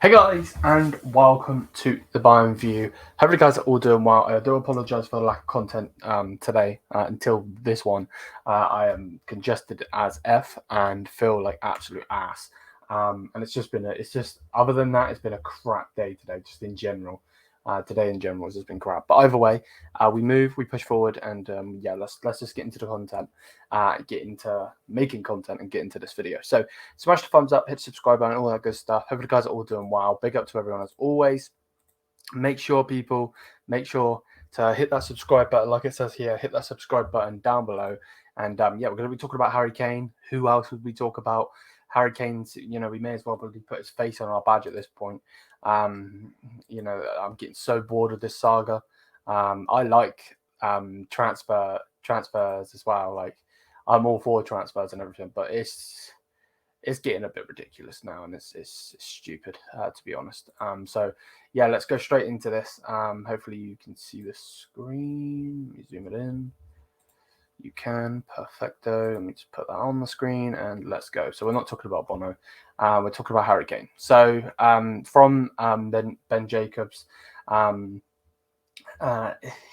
Hey guys, and welcome to the Bayern View. Hope you guys are all doing well. I do apologise for the lack of content today. Until this one, I am congested as F and feel like absolute ass. And it's just other than that, it's been a crap day today, just in general. Today in general has just been crap. But either way, we push forward, and let's just get into the content, get into making content, and get into this video. So smash the thumbs up, hit subscribe button, all that good stuff. Hope you guys are all doing well. Big up to everyone as always. Make sure to hit that subscribe button, like it says here. Hit that subscribe button down below. And we're going to be talking about Harry Kane. Who else would we talk about? Harry Kane's, we may as well probably put his face on our badge at this point. I'm getting so bored of this saga. I like transfers as well. Like, I'm all for transfers and everything, but it's getting a bit ridiculous now, and it's stupid, to be honest. Let's go straight into this. Hopefully you can see the screen. Let me zoom it in. You can. Perfecto. Let me just put that on the screen and let's go. So we're not talking about Bono. We're talking about Harry Kane. So from Ben Jacobs,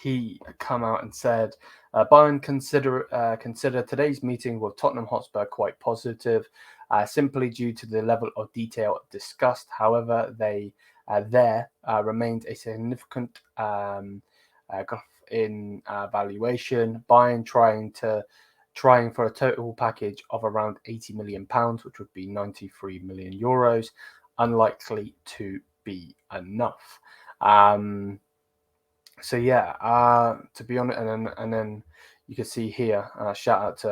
he come out and said, Bayern consider today's meeting with Tottenham Hotspur quite positive, simply due to the level of detail discussed. However, there remains a significant gap in valuation. Bayern trying for a total package of around £80 million, which would be 93 million euros, unlikely to be enough. To be honest, and then you can see here, shout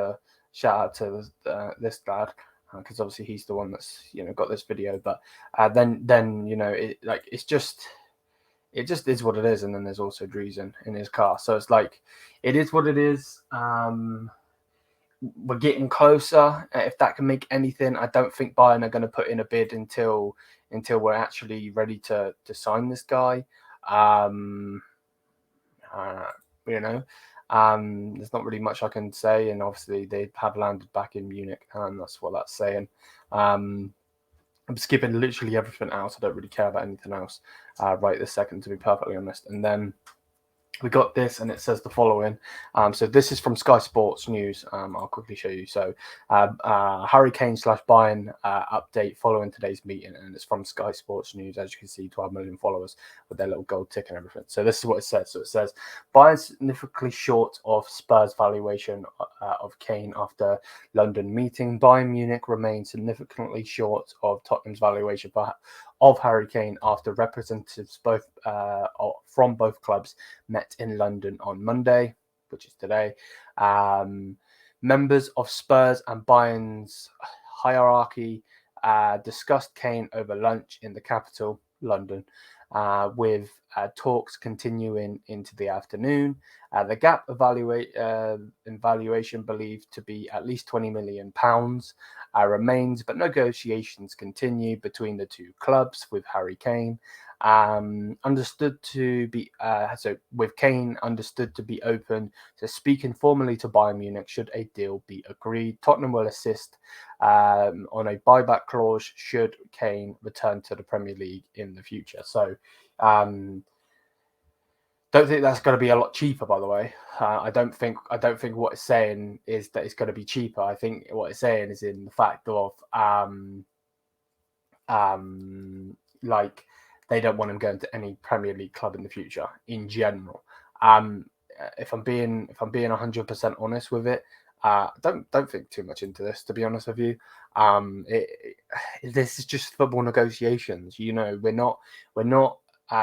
out to this lad, because obviously he's the one that's got this video. But then it just is what it is. And then there's also Driesen in his car, so it's like it is what it is. We're getting closer. If that can make anything, I don't think Bayern are going to put in a bid until we're actually ready to sign this guy. There's not really much I can say, and obviously they have landed back in Munich, and that's what that's saying. I'm skipping literally everything else. I don't really care about anything else right this second, to be perfectly honest. And then we got this, and it says the following. So this is from Sky Sports News. I'll quickly show you. So Harry Kane / Bayern update following today's meeting, and it's from Sky Sports News. As you can see, 12 million followers with their little gold tick and everything. So this is what it says. So it says Bayern significantly short of Spurs' valuation of Kane after London meeting. Bayern Munich remains significantly short of Tottenham's valuation of Harry Kane after representatives from both clubs met in London on Monday, which is today. Members of Spurs and Bayern's hierarchy discussed Kane over lunch in the capital, London, with talks continuing into the afternoon. The gap in valuation believed to be at least £20 million remains, but negotiations continue between the two clubs with Harry Kane. Understood to be with Kane understood to be open to speaking formally to Bayern Munich should a deal be agreed. Tottenham will assist on a buyback clause should Kane return to the Premier League in the future. So don't think that's going to be a lot cheaper, by the way. I don't think what it's saying is that it's going to be cheaper. I think what it's saying is in the fact of like they don't want him going to any Premier League club in the future in general. If I'm being 100% honest with it, don't think too much into this, to be honest with you. This is just football negotiations. We're not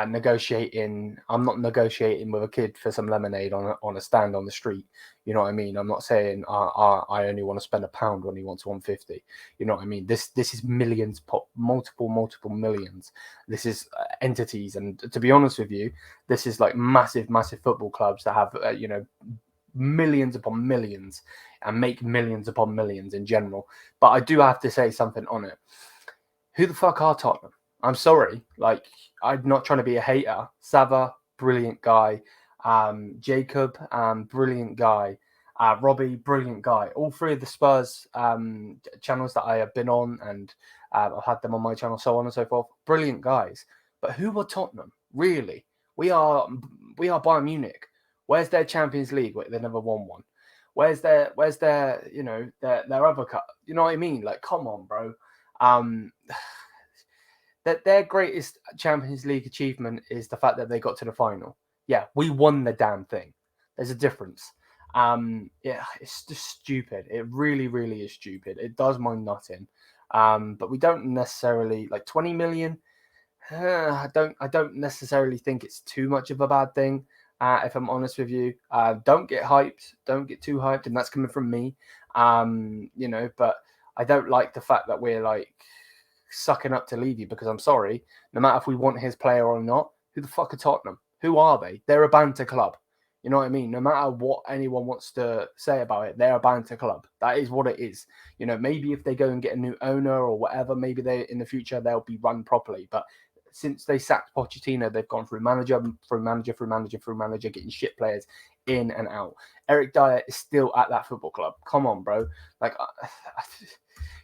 negotiating. I'm not negotiating with a kid for some lemonade on a stand on the street. You know what I mean? I'm not saying I only want to spend £1 when he wants 150. You know what I mean? This is millions, multiple millions. This is entities, and to be honest with you, this is like massive football clubs that have millions upon millions and make millions upon millions in general. But I do have to say something on it. Who the fuck are Tottenham? I'm sorry. Like, I'm not trying to be a hater. Sava, brilliant guy. Jacob, brilliant guy. Robbie, brilliant guy. All three of the Spurs channels that I have been on and I've had them on my channel, so on and so forth. Brilliant guys. But who are Tottenham? Really? We are Bayern Munich. Where's their Champions League? They never won one. Where's their their other cup? You know what I mean? Like, come on, bro. That their greatest Champions League achievement is the fact that they got to the final. Yeah, we won the damn thing. There's a difference. Yeah, it's just stupid. It really, really is stupid. It does my nutting. But we don't necessarily like 20 million. I don't necessarily think it's too much of a bad thing. If I'm honest with you, don't get hyped. Don't get too hyped, and that's coming from me. But I don't like the fact that we're like sucking up to Levy, because I'm sorry, no matter if we want his player or not, who the fuck are Tottenham? Who are they? They're a banter club. You know what I mean? No matter what anyone wants to say about it, they're a banter club. That is what it is. Maybe if they go and get a new owner or whatever, maybe in the future they'll be run properly. But since they sacked Pochettino, they've gone through manager, getting shit players in and out. Eric Dyer is still at that football club. Come on, bro. Like,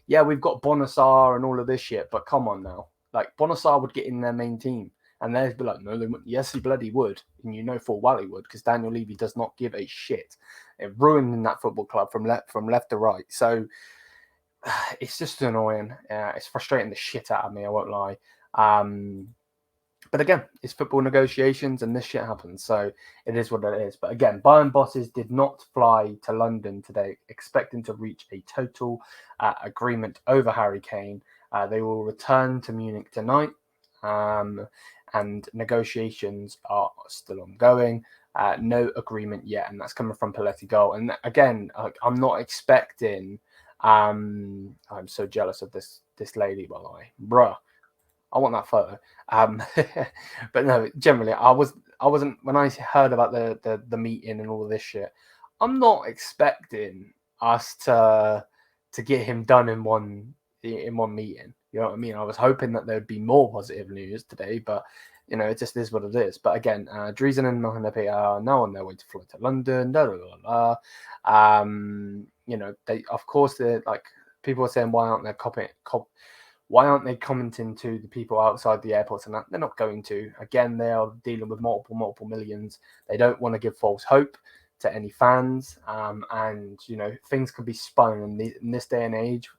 yeah, we've got Bonassar and all of this shit, but come on now. Like, Bonassar would get in their main team, and they'd be like, no, they wouldn't. Yes, he bloody would. And you know full well he would, because Daniel Levy does not give a shit. It ruined that football club from left to right. So it's just annoying. It's frustrating the shit out of me, I won't lie. But again, it's football negotiations and this shit happens. So it is what it is. But again, Bayern bosses did not fly to London today, expecting to reach a total agreement over Harry Kane. They will return to Munich tonight. And negotiations are still ongoing. No agreement yet. And that's coming from Politico. And again, I'm not expecting... I'm so jealous of this lady, by the way. Bruh. I want that photo. But no, generally, I wasn't when I heard about the meeting and all of this shit. I'm not expecting us to get him done in one meeting. You know what I mean? I was hoping that there would be more positive news today, but it just is what it is. But again, Driesen and Mohanepi are now on their way to fly to London. They, of course, they're like, people are saying, why aren't they commenting to the people outside the airports and that? They're not going to. Again, they are dealing with multiple millions. They don't want to give false hope to any fans. And things can be spun in this day and age,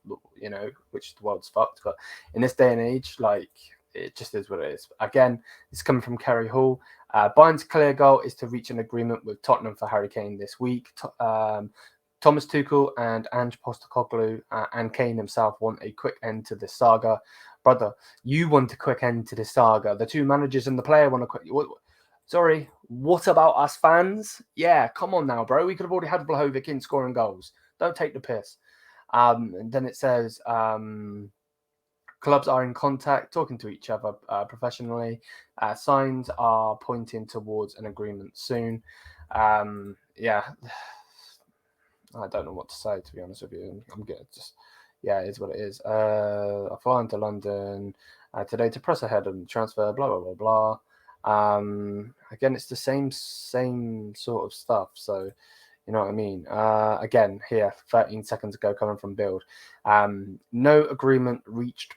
which the world's fucked. But in this day and age, like, it just is what it is. Again, it's coming from Kerry Hall. Bayern's clear goal is to reach an agreement with Tottenham for Harry Kane this week. Thomas Tuchel and Ange Postecoglou and Kane himself want a quick end to this saga. Brother, you want a quick end to this saga. The two managers and the player want a quick... Sorry, what about us fans? Yeah, come on now, bro. We could have already had Vlahovic in scoring goals. Don't take the piss. And then it says... clubs are in contact, talking to each other professionally. Signs are pointing towards an agreement soon. Yeah... I don't know what to say, to be honest with you. I'm good. It is what it is. I fly into London today to press ahead on the transfer, blah, blah, blah, blah. Again, it's the same sort of stuff. So, you know what I mean? Again, here, 13 seconds ago, coming from Build. No agreement reached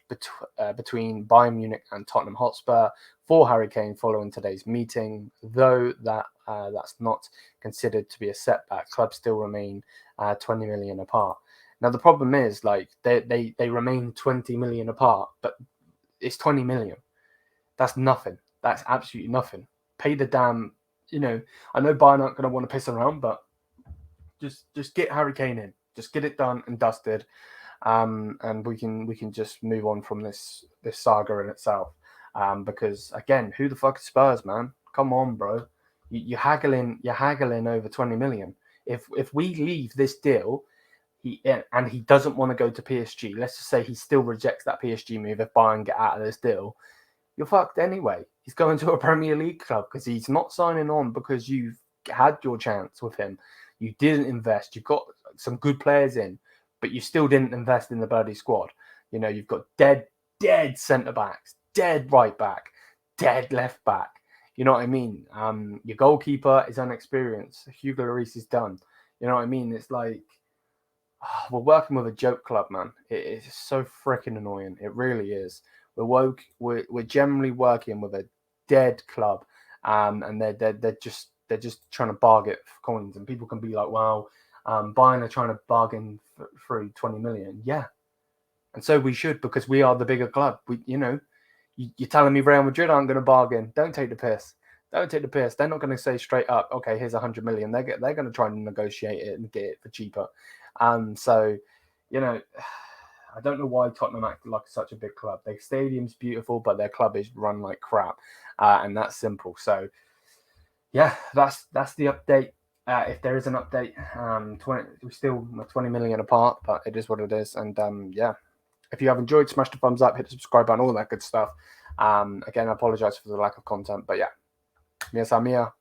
between Bayern Munich and Tottenham Hotspur for Harry Kane following today's meeting, though that's not considered to be a setback. Clubs still remain 20 million apart. Now, the problem is, like, they remain 20 million apart, but it's 20 million. That's nothing. That's absolutely nothing. Pay the damn, I know Bayern aren't going to want to piss around, but just get Harry Kane in. Just get it done and dusted. And we can just move on from this saga in itself. Because again, who the fuck is Spurs, man? Come on, bro. You're haggling over 20 million. If we leave this deal, he doesn't want to go to PSG, let's just say he still rejects that PSG move if Bayern get out of this deal, you're fucked anyway. He's going to a Premier League club because he's not signing on because you've had your chance with him. You didn't invest. You've got some good players in, but you still didn't invest in the bloody squad. You've got dead centre-backs, dead right-back, dead left-back. You know what I mean? Your goalkeeper is unexperienced. Hugo Lloris is done. You know what I mean? It's like, we're working with a joke club, man. It's so freaking annoying. It really is. We're generally working with a dead club, and they're just trying to bargain for coins. And people can be like, "Well, Bayern are trying to bargain through 20 million." Yeah, and so we should, because we are the bigger club. You're telling me Real Madrid aren't going to bargain? Don't take the piss. Don't take the piss. They're not going to say straight up, okay, here's 100 million. They're going to try and negotiate it and get it for cheaper. So, I don't know why Tottenham act like such a big club. Their stadium's beautiful, but their club is run like crap, and that's simple. So, yeah, that's the update. If there is an update, we're still 20 million apart, but it is what it is. And yeah, if you have enjoyed, smash the thumbs up, hit the subscribe button, all that good stuff. Again, I apologize for the lack of content, but yeah, Mia Samia.